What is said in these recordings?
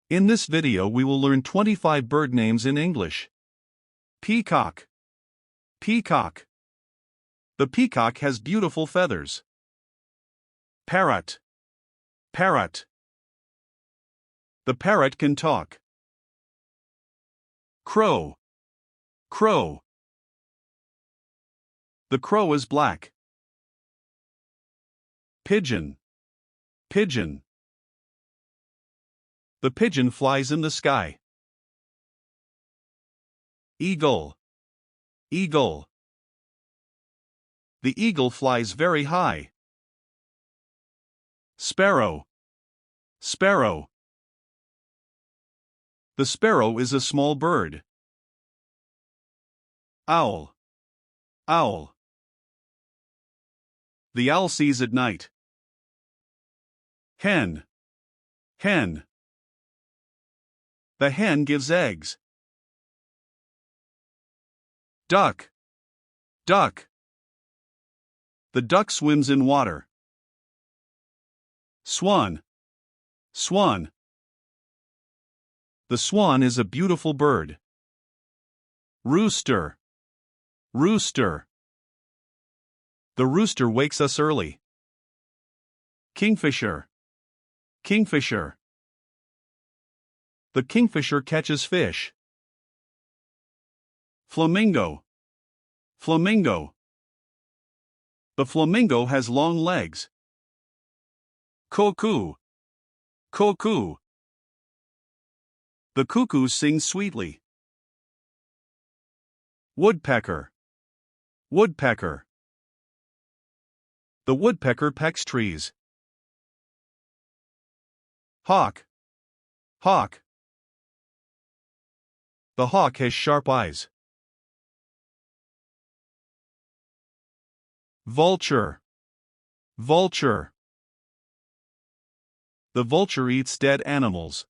In this video we will learn 25 bird names in English. Peacock. Peacock. The peacock has beautiful feathers. Parrot. Parrot. The parrot can talk. Crow. Crow. The crow is black. Pigeon. Pigeon. The pigeon flies in the sky. Eagle. Eagle. The eagle flies very high. Sparrow. Sparrow. The sparrow is a small bird. Owl. Owl. The owl sees at night. Hen. Hen. The hen gives eggs. Duck. Duck. The duck swims in water. Swan. Swan. The swan is a beautiful bird. Rooster. Rooster. The rooster wakes us early. Kingfisher. Kingfisher. The kingfisher catches fish. Flamingo. Flamingo. The flamingo has long legs. Cuckoo. Cuckoo. The cuckoo sings sweetly. Woodpecker. Woodpecker. The woodpecker pecks trees. Hawk. Hawk. The hawk has sharp eyes. Vulture. Vulture. The vulture eats dead animals.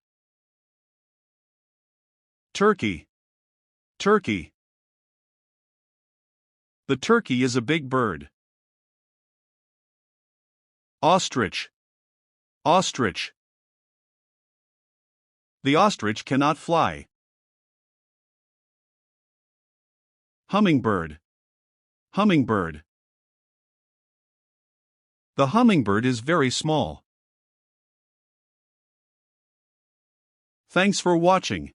Turkey. Turkey. The turkey is a big bird. Ostrich. Ostrich. The ostrich cannot fly. Hummingbird. Hummingbird. The hummingbird is very small. Thanks for watching.